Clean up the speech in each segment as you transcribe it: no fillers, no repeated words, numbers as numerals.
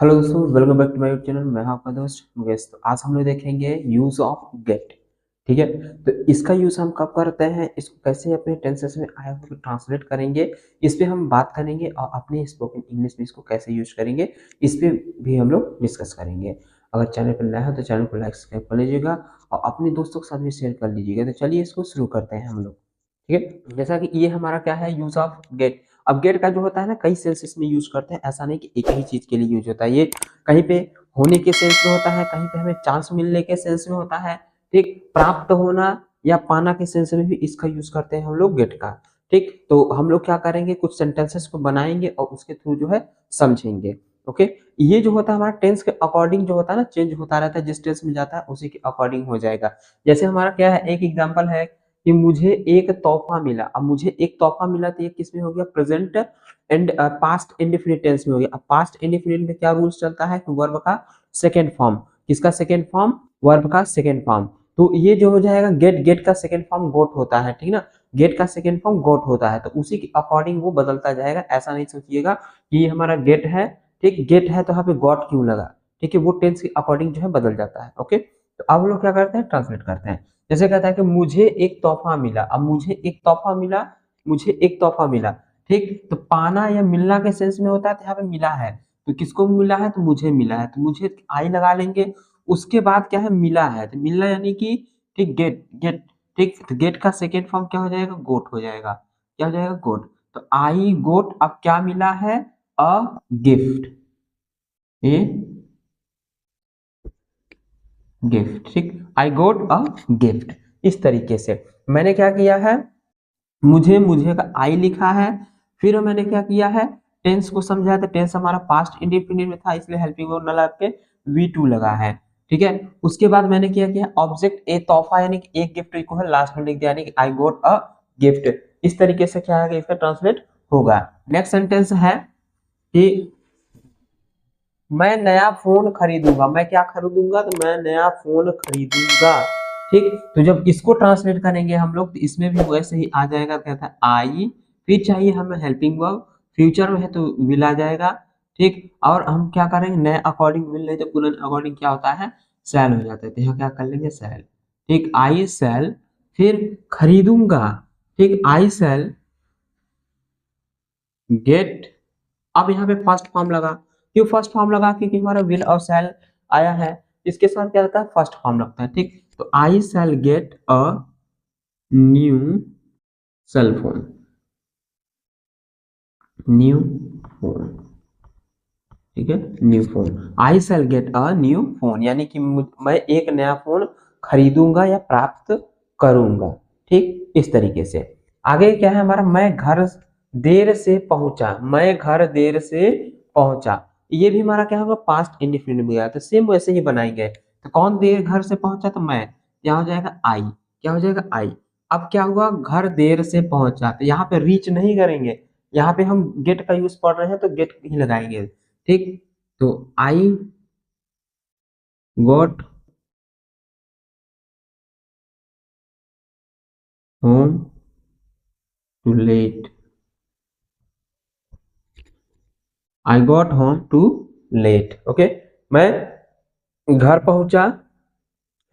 Hello दोस्तों, welcome back to my YouTube channel. मैं हूं आपका दोस्त मुकेश। तो आज हम लोग देखेंगे यूज ऑफ गेट। ठीक है, तो इसका यूज हम कब करते हैं, इसको कैसे अपने टेंसेस में आया हुआ ट्रांसलेट करेंगे, इस पे हम बात करेंगे। और अपने स्पोकन इंग्लिश में इसको कैसे यूज करेंगे, इस पे भी हम लोग डिस्कस करेंगे। अगर चैनल पर नया है तो चैनल को लाइक सब्सक्राइब कर लीजिएगा और अपने दोस्तों के साथ भी शेयर कर लीजिएगा। तो चलिए इसको शुरू करते हैं हम लोग। ठीक है, जैसा कि ये हमारा क्या है, यूज ऑफ गेट। अब गेट का जो होता है ना, कई सेंस इसमें यूज करते हैं, ऐसा नहीं कि एक ही चीज के लिए यूज होता है। ये कहीं पे होने के सेंस में होता है, कहीं पे हमें चांस मिलने के सेंस में होता है। ठीक, प्राप्त होना या पाना के सेंस में भी इसका यूज करते हैं हम लोग गेट का। ठीक, तो हम लोग क्या करेंगे, कुछ सेंटेंसेस को बनाएंगे और उसके थ्रू जो है समझेंगे। ओके, ये जो होता है हमारा टेंस के अकॉर्डिंग जो होता है ना, चेंज होता रहता है, जिस टेंस में जाता है उसी के अकॉर्डिंग हो जाएगा। जैसे हमारा क्या है, एक एग्जांपल है कि मुझे एक तोहफा मिला। अब मुझे एक तोहफा मिला तो ये किस में हो गया, present and past indefinite tense में हो गया। अब पास्ट इंडेफिनिट में क्या रूल्स चलता है कि वर्ब का सेकंड फॉर्म। किसका सेकंड फॉर्म, वर्ब का सेकंड फॉर्म। तो ये जो हो जाएगा गेट, गेट का सेकंड फॉर्म गोट होता है। ठीक ना, गेट का सेकंड फॉर्म गोट होता है, तो उसी के अकॉर्डिंग वो बदलता जाएगा। ऐसा नहीं सोचिएगा कि ये हमारा गेट है। ठीक, गेट है तो यहाँ पे गॉट क्यों लगा। ठीक है, वो टेंस के अकॉर्डिंग जो है बदल जाता है। ओके, तो अब हम लोग क्या करते हैं, ट्रांसलेट करते हैं। जैसे कहता है कि मुझे एक तोहफा मिला। अब मुझे एक तोहफा मिला, मुझे एक तोहफा मिला। ठीक, तो पाना या मिलना के सेंस में होता है, तो यहाँ पे मिला है। तो किसको मिला है, तो मुझे मिला है, तो मुझे आई लगा लेंगे। उसके बाद क्या है, मिला है, तो मिलना यानी कि ठीक, गेट गेट। ठीक, तो गेट का सेकेंड फॉर्म क्या हो जाएगा, गोट हो जाएगा। क्या हो जाएगा, गोट। तो आई गोट, अब क्या मिला है, अ गिफ्ट। ये गिफ्ट। ठीक, आई गोट अ गिफ्ट। इस तरीके से मैंने क्या किया है, मुझे मुझे का आई लिखा है। फिर मैंने क्या किया है, टेंस को समझा। तो टेंस हमारा पास्ट इंडेफिनिट में था, इसलिए हेल्पिंग वर्ब न लगा के V2 लगा है। ठीक है, उसके बाद मैंने क्या किया, ऑब्जेक्ट ए तोहफा यानी कि एक गिफ्ट को है लास्ट में लिख दिया, यानी कि आई गोट अ गिफ्ट। इस तरीके से क्या है, इसका ट्रांसलेट होगा। नेक्स्ट सेंटेंस है कि मैं नया फोन खरीदूंगा। मैं क्या खरीदूंगा, तो मैं नया फोन खरीदूंगा। ठीक, तो जब इसको ट्रांसलेट करेंगे हम लोग, तो इसमें भी वैसे ही आ जाएगा, कहता है आई। फिर चाहिए हमें हेल्पिंग वर्ब, फ्यूचर में है तो विल आ जाएगा। ठीक, और हम क्या करेंगे, नए अकॉर्डिंग विल, नहीं तो पुराने अकॉर्डिंग क्या होता है, सेल हो जाता है। तो यहाँ क्या कर लेंगे, सेल। ठीक, आई सेल, फिर खरीदूंगा। ठीक, आई सेल गेट। अब यहाँ पे फर्स्ट फॉर्म लगा। क्यों फर्स्ट फॉर्म लगा, क्योंकि हमारा विल और शैल आया है, इसके साथ क्या रहता है, फर्स्ट फॉर्म लगता है। ठीक, तो I shall get a new cell phone. New phone, ठीक है, new phone. I shall get a new phone, यानी कि मैं एक नया फोन खरीदूंगा या प्राप्त करूंगा। ठीक, इस तरीके से। आगे क्या है हमारा, मैं घर देर से पहुंचा। मैं घर देर से पहुंचा, ये भी हमारा क्या होगा, पास्ट इंडेफिनिट में गया। तो सेम वैसे ही बनाएंगे। तो कौन देर घर से पहुंचा, तो मैं, क्या हो जाएगा, आई। क्या हो जाएगा, आई। अब क्या हुआ, घर देर से पहुंचा, तो यहाँ पे रीच नहीं करेंगे। यहाँ पे हम गेट का यूज पढ़ रहे हैं तो गेट ही लगाएंगे। ठीक, तो I got home too late. I got home too late. Okay, मैं घर पहुंचा,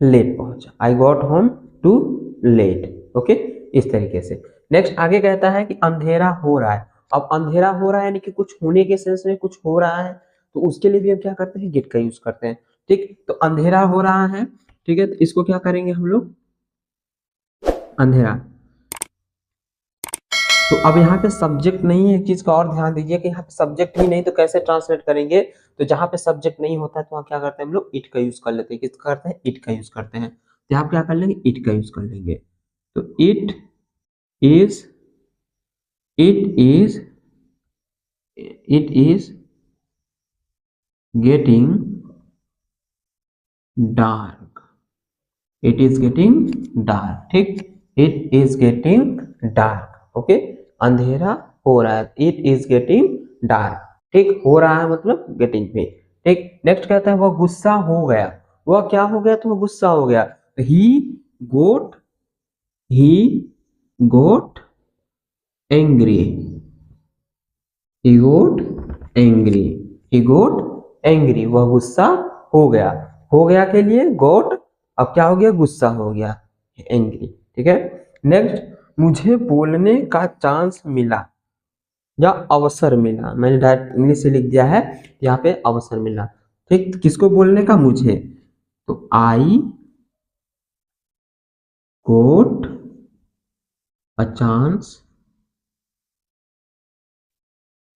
लेट पहुंचा। I got home too late. Okay, इस तरीके से। नेक्स्ट आगे कहता है कि अंधेरा हो रहा है। अब अंधेरा हो रहा है यानी कि कुछ होने के सेंस में कुछ हो रहा है, तो उसके लिए भी हम क्या करते हैं, गेट का यूज करते हैं। ठीक, तो अंधेरा हो रहा है। ठीक है, तो इसको क्या करेंगे हम लोग, अंधेरा। तो अब यहाँ पे सब्जेक्ट नहीं है, एक चीज का और ध्यान दीजिए कि यहाँ पे सब्जेक्ट ही नहीं तो कैसे ट्रांसलेट करेंगे। तो जहाँ पे सब्जेक्ट नहीं होता है तो वहाँ क्या करते हैं हम लोग, इट का यूज कर लेते हैं। किसका करते हैं, इट का यूज करते हैं। तो यहाँ पे क्या कर लेंगे, इट का यूज कर लेंगे। तो is it is it is getting dark. It is getting dark. ठीक, it is getting dark. Okay, अंधेरा हो रहा है, इट इज गेटिंग डार्क। ठीक, हो रहा है मतलब गेटिंग पे। ठीक, नेक्स्ट कहता है वह गुस्सा हो गया। वह क्या हो गया, तो वह गुस्सा हो गया। He got he got angry. he got angry he got angry, वह गुस्सा हो गया। हो गया के लिए गॉट, अब क्या हो गया, गुस्सा हो गया, एंग्री। ठीक है। नेक्स्ट, मुझे बोलने का चांस मिला या अवसर मिला, मैंने डायरेक्ट इंग्लिश से लिख दिया है, यहाँ पे अवसर मिला। ठीक, तो किसको बोलने का, मुझे, तो आई got a chance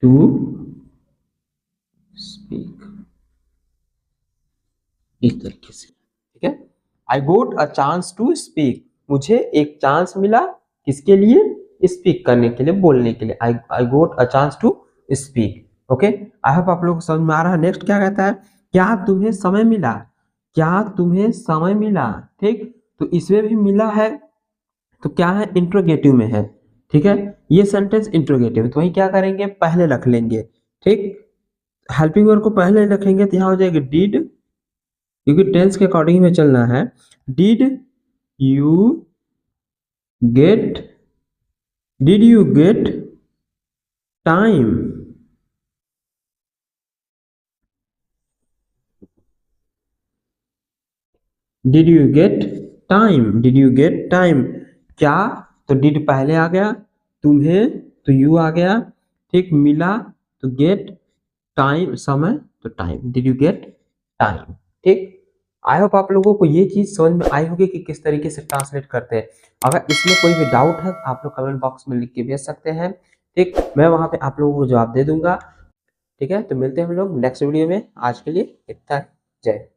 to speak, इस तरीके से। ठीक है, आई got a chance to speak, मुझे एक चांस मिला किसके लिए, स्पीक करने के लिए, बोलने के लिए। I got a chance to speak. Okay, I hope आप लोग को समझ में आ रहा है। नेक्स्ट क्या कहता है, क्या तुम्हें समय मिला, क्या तुम्हें समय मिला। ठीक, तो इसमें भी मिला है, तो क्या है, इंट्रोगेटिव में है। ठीक है, ये सेंटेंस इंट्रोगेटिव है, तो वही क्या करेंगे, पहले रख लेंगे। ठीक, हेल्पिंग वर्ब को पहले रखेंगे तो यहाँ हो जाएगा डिड, क्योंकि टेंस के अकॉर्डिंग में चलना है। Did you get, did you get time, did you get time, did you get time, क्या, तो डिड पहले आ गया, तुम्हें तो यू आ गया। ठीक, मिला तो गेट, टाइम समय तो time, did you get time. ठीक, आई होप आप लोगों को ये चीज समझ में आई होगी कि किस तरीके से ट्रांसलेट करते हैं। अगर इसमें कोई भी डाउट है आप लोग कमेंट बॉक्स में लिख के भेज सकते हैं। ठीक, मैं वहां पे आप लोगों को जवाब दे दूंगा। ठीक है, तो मिलते हैं हम लोग नेक्स्ट वीडियो में, आज के लिए इतना, जय।